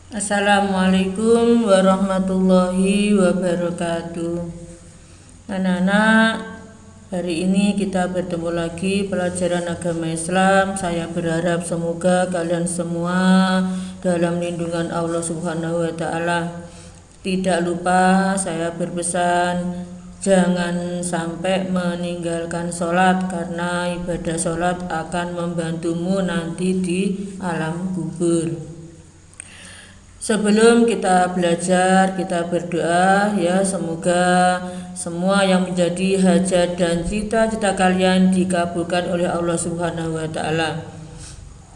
Assalamualaikum warahmatullahi wabarakatuh. Anak-anak, hari ini kita bertemu lagi pelajaran agama Islam. Saya berharap semoga kalian semua dalam lindungan Allah Subhanahu wa Ta'ala. Tidak lupa saya berpesan, jangan sampai meninggalkan sholat, karena ibadah sholat akan membantumu nanti di alam kubur. Sebelum kita belajar, kita berdoa ya, semoga semua yang menjadi hajat dan cita-cita kalian dikabulkan oleh Allah Subhanahu wa Ta'ala.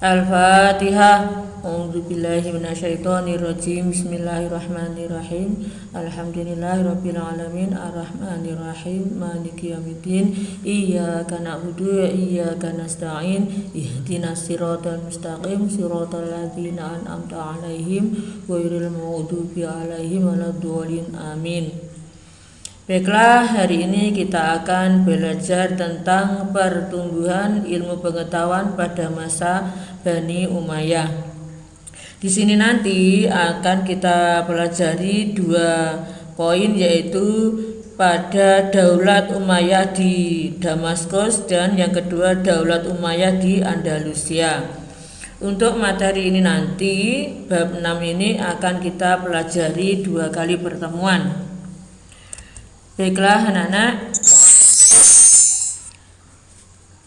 Al-Fatihah. A'udzubillahi minasyaitonirrajim. Bismillahirrahmanirrahim. Alhamdulillahirabbil alamin arrahmanirrahim maliki yaumiddin. Iyyaka na'budu wa iyyaka nasta'in. Ihdinas siratal mustaqim siratal ladzina an'amta 'alaihim ghairil maghdubi 'alaihim waladdallin. Amin. Baiklah, hari ini kita akan belajar tentang pertumbuhan ilmu pengetahuan pada masa Bani Umayyah. Di sini nanti akan kita pelajari dua poin, yaitu pada Daulat Umayyah di Damaskus dan yang kedua Daulat Umayyah di Andalusia. Untuk materi ini nanti, bab 6 ini akan kita pelajari dua kali pertemuan. Baiklah anak-anak,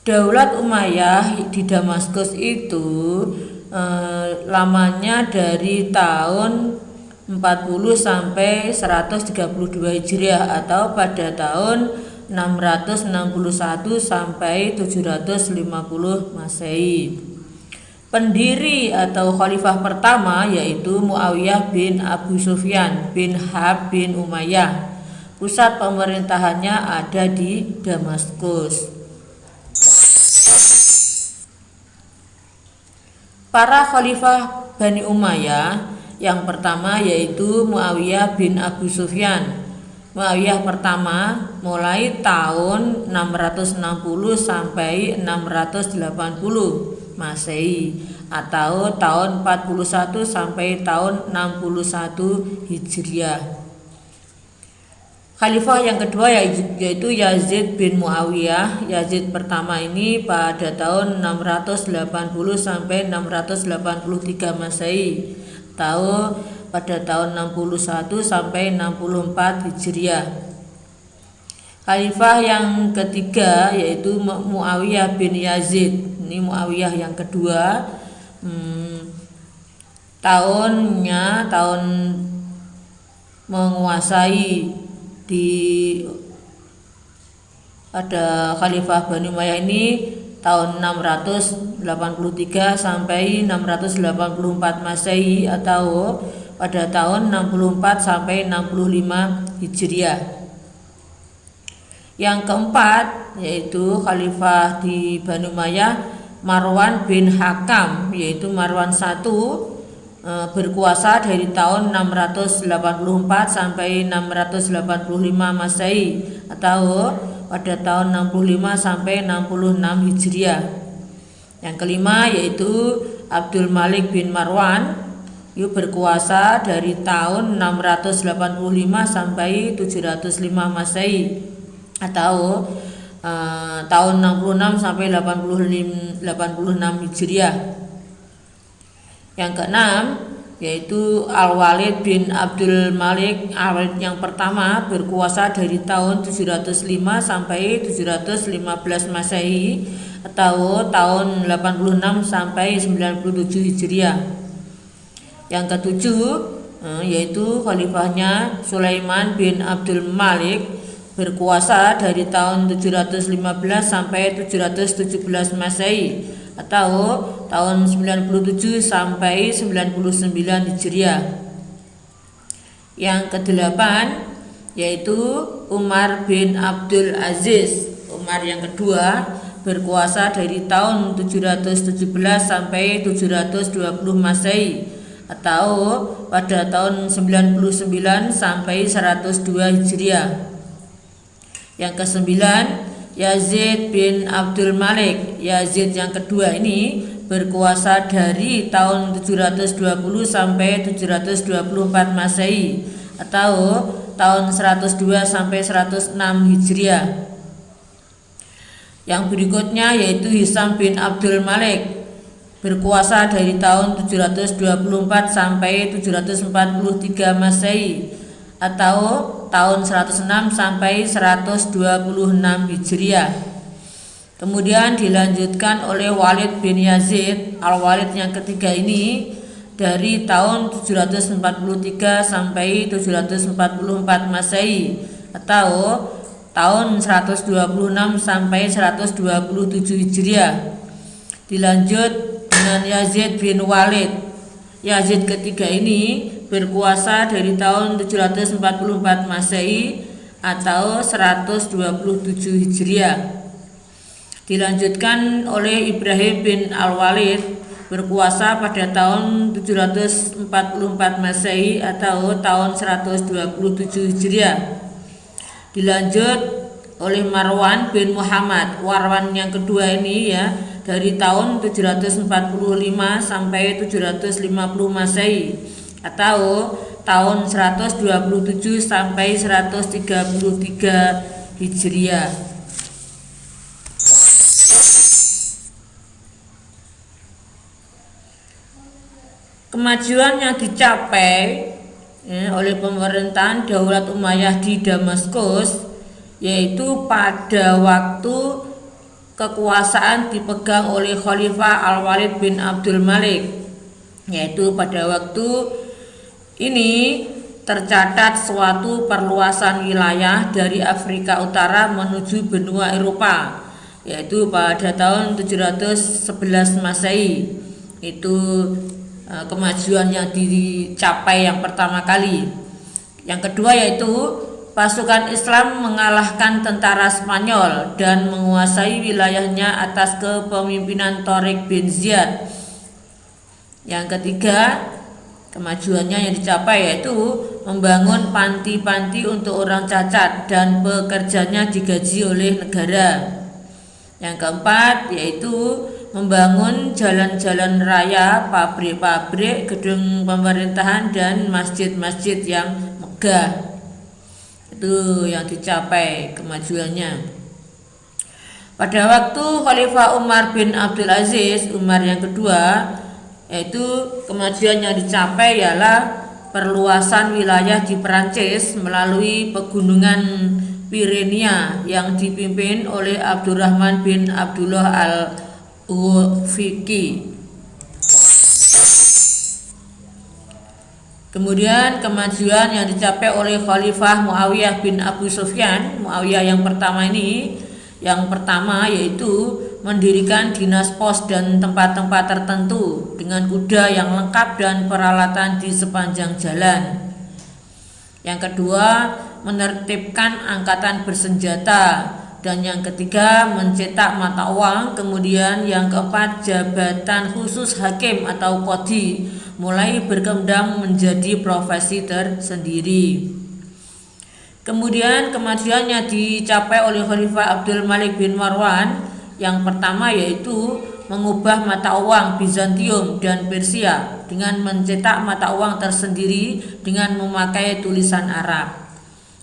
Daulat Umayyah di Damaskus itu lamanya dari tahun 40 sampai 132 Hijriah atau pada tahun 661 sampai 750 Masehi. Pendiri atau khalifah pertama yaitu Muawiyah bin Abu Sufyan bin Harb bin Umayyah. Pusat pemerintahannya ada di Damaskus. Para khalifah Bani Umayyah yang pertama yaitu Muawiyah bin Abu Sufyan. Muawiyah pertama mulai tahun 660 sampai 680 Masehi atau tahun 41 sampai tahun 61 Hijriah. Khalifah yang kedua yaitu Yazid bin Muawiyah. Yazid pertama ini pada tahun 680 sampai 683 Masehi atau pada tahun 61 sampai 64 Hijriah. Khalifah yang ketiga yaitu Muawiyah bin Yazid. Ini Muawiyah yang kedua. Tahun menguasai pada Khalifah Bani Umayyah ini tahun 683 sampai 684 Masehi atau pada tahun 64 sampai 65 Hijriah. Yang keempat yaitu Khalifah di Bani Umayyah Marwan bin Hakam, yaitu Marwan I, berkuasa dari tahun 684 sampai 685 Masehi atau pada tahun 65 sampai 66 Hijriah. Yang kelima yaitu Abdul Malik bin Marwan, berkuasa dari tahun 685 sampai 705 Masehi atau tahun 66 sampai 86 Hijriah. Yang keenam yaitu Al-Walid bin Abdul Malik. Al-Walid yang pertama berkuasa dari tahun 705 sampai 715 Masehi atau tahun 86 sampai 97 Hijriah. Yang ketujuh yaitu khalifahnya Sulaiman bin Abdul Malik, berkuasa dari tahun 715 sampai 717 Masehi atau tahun 97 sampai 99 Hijriah. Yang kedelapan yaitu Umar bin Abdul Aziz. Umar yang kedua berkuasa dari tahun 717 sampai 720 Masehi atau pada tahun 99 sampai 102 Hijriah. Yang kesembilan Yazid bin Abdul Malik. Yazid yang kedua ini berkuasa dari tahun 720 sampai 724 Masehi atau tahun 102 sampai 106 Hijriah. Yang berikutnya yaitu Hisam bin Abdul Malik, berkuasa dari tahun 724 sampai 743 Masehi atau tahun 106 sampai 126 Hijriah. Kemudian dilanjutkan oleh Walid bin Yazid. Al-Walid yang ketiga ini dari tahun 743 sampai 744 Masehi atau tahun 126 sampai 127 Hijriah. Dilanjut dengan Yazid bin Walid. Yazid ketiga ini berkuasa dari tahun 744 Masehi atau 127 Hijriah. Dilanjutkan oleh Ibrahim bin Al-Walid, berkuasa pada tahun 744 Masehi atau tahun 127 Hijriah. Dilanjut oleh Marwan bin Muhammad. Marwan yang kedua ini ya dari tahun 745 sampai 750 Masehi atau tahun 127 sampai 133 Hijriah. Kemajuan yang dicapai oleh pemerintahan Daulat Umayyah di Damaskus yaitu pada waktu kekuasaan dipegang oleh Khalifah Al-Walid bin Abdul Malik, yaitu pada waktu ini tercatat suatu perluasan wilayah dari Afrika Utara menuju benua Eropa, yaitu pada tahun 711 Masehi. Itu kemajuan yang dicapai yang pertama kali. Yang kedua yaitu pasukan Islam mengalahkan tentara Spanyol dan menguasai wilayahnya atas kepemimpinan Tariq bin Ziyad. Yang ketiga kemajuannya yang dicapai yaitu membangun panti-panti untuk orang cacat dan pekerjanya digaji oleh negara. Yang keempat yaitu membangun jalan-jalan raya, pabrik-pabrik, gedung pemerintahan dan masjid-masjid yang megah. Itu yang dicapai kemajuannya. Pada waktu Khalifah Umar bin Abdul Aziz, Umar yang kedua, yaitu kemajuan yang dicapai ialah perluasan wilayah di Perancis melalui pegunungan Pirenia yang dipimpin oleh Abdurrahman bin Abdullah al-Ufiqi. Kemudian kemajuan yang dicapai oleh Khalifah Muawiyah bin Abu Sufyan. Muawiyah yang pertama ini, yang pertama yaitu mendirikan dinas pos dan tempat-tempat tertentu dengan kuda yang lengkap dan peralatan di sepanjang jalan. Yang kedua, menertibkan angkatan bersenjata. Dan yang ketiga, mencetak mata uang. Kemudian yang keempat, jabatan khusus hakim atau qadhi mulai berkembang menjadi profesi tersendiri. Kemudian kemajuannya dicapai oleh Khalifah Abdul Malik bin Marwan. Yang pertama yaitu mengubah mata uang Bizantium dan Persia dengan mencetak mata uang tersendiri dengan memakai tulisan Arab.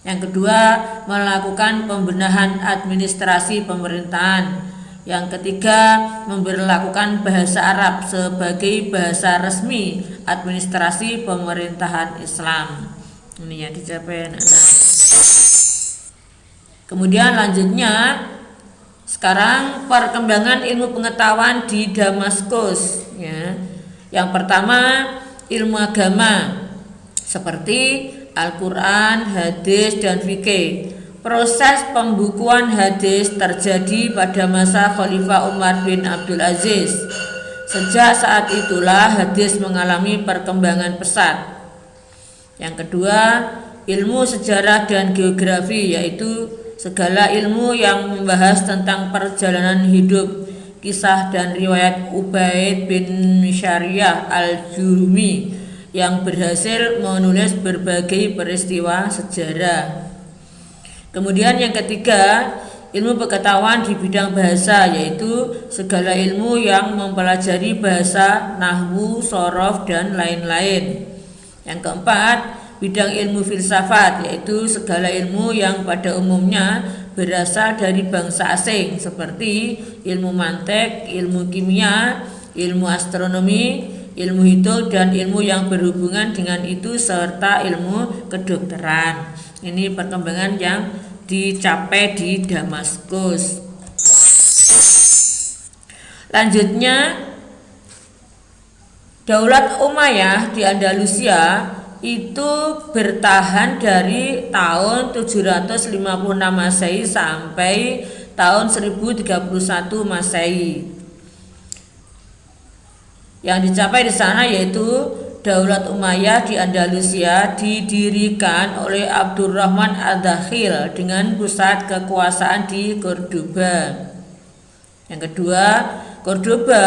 Yang kedua, melakukan pembenahan administrasi pemerintahan. Yang ketiga, memberlakukan bahasa Arab sebagai bahasa resmi administrasi pemerintahan Islam. Ini yang dicapai anak-anak. Kemudian lanjutnya, sekarang perkembangan ilmu pengetahuan di Damaskus. Ya. Yang pertama, ilmu agama seperti Al-Quran, hadis, dan fikih. Proses pembukuan hadis terjadi pada masa Khalifah Umar bin Abdul Aziz. Sejak saat itulah hadis mengalami perkembangan pesat. Yang kedua, ilmu sejarah dan geografi, yaitu segala ilmu yang membahas tentang perjalanan hidup, kisah dan riwayat Ubaid bin Syariah al-Jurumi yang berhasil menulis berbagai peristiwa sejarah. Kemudian yang ketiga, ilmu pengetahuan di bidang bahasa, yaitu segala ilmu yang mempelajari bahasa, nahwu, shorof, dan lain-lain. Yang keempat, bidang ilmu filsafat, yaitu segala ilmu yang pada umumnya berasal dari bangsa asing, seperti ilmu mantek, ilmu kimia, ilmu astronomi, ilmu hitung, dan ilmu yang berhubungan dengan itu, serta ilmu kedokteran. Ini perkembangan yang dicapai di Damaskus. Lanjutnya, Daulat Umayyah di Andalusia itu bertahan dari tahun 756 Masehi sampai tahun 1031 Masehi. Yang dicapai di sana yaitu Daulat Umayyah di Andalusia didirikan oleh Abdurrahman Ad-Dakhil dengan pusat kekuasaan di Cordoba. Yang kedua, Cordoba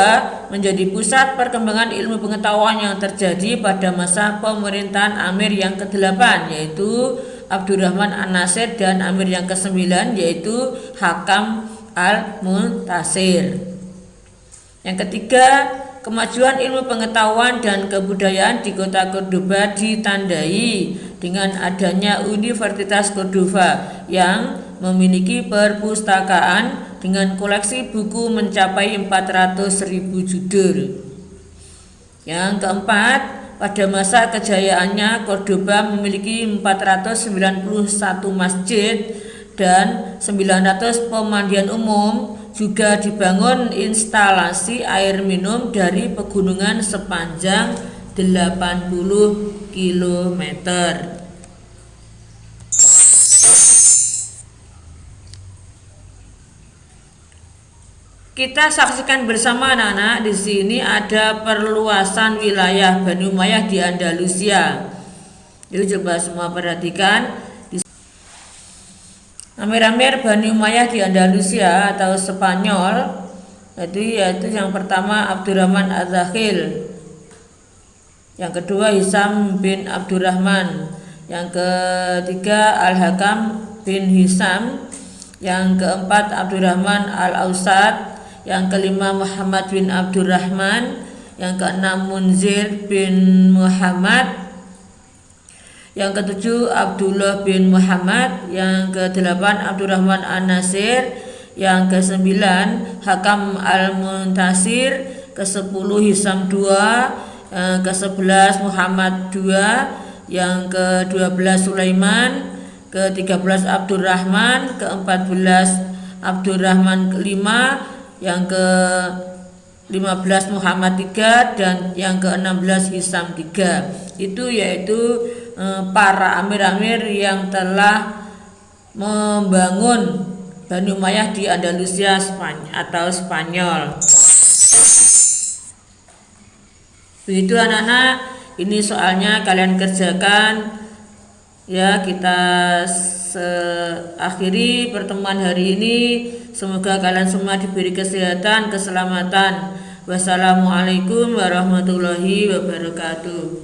menjadi pusat perkembangan ilmu pengetahuan yang terjadi pada masa pemerintahan Amir yang ke-8, yaitu Abdurrahman An-Nasir, dan Amir yang ke-9 yaitu Hakam Al-Muntasir. Yang ketiga, kemajuan ilmu pengetahuan dan kebudayaan di kota Cordoba ditandai dengan adanya Universitas Cordoba yang memiliki perpustakaan dengan koleksi buku mencapai 400.000 judul. Yang keempat, pada masa kejayaannya Cordoba memiliki 491 masjid dan 900 pemandian umum. Juga dibangun instalasi air minum dari pegunungan sepanjang 80 km. Kita saksikan bersama anak-anak, di sini ada perluasan wilayah Bani Umayyah di Andalusia. Jadi coba semua perhatikan. Amir-amir Bani Umayyah di Andalusia atau Spanyol, yaitu yang pertama Abdurrahman Ad-Dakhil, yang kedua Hisam bin Abdurrahman, yang ketiga Al-Hakam bin Hisam, yang keempat Abdurrahman Al-Ausad, yang kelima Muhammad bin Abdurrahman, yang keenam Munzir bin Muhammad, yang ketujuh Abdullah bin Muhammad, yang kedelapan Abdurrahman An-Nasir, yang kesembilan Hakam Al-Muntasir, ke-10 Hisam II, ke-11 Muhammad II, yang ke-12 Sulaiman, ke-13 Abdurrahman, ke-14 Abdurrahman V, yang ke-15 Muhammad III, dan yang ke-16 Hisam III. Itu yaitu para amir-amir yang telah membangun Bani Umayyah di Andalusia atau Spanyol. Begitu anak-anak, ini soalnya kalian kerjakan ya. Kita akhiri pertemuan hari ini. Semoga kalian semua diberi kesehatan, keselamatan. Wassalamualaikum warahmatullahi wabarakatuh.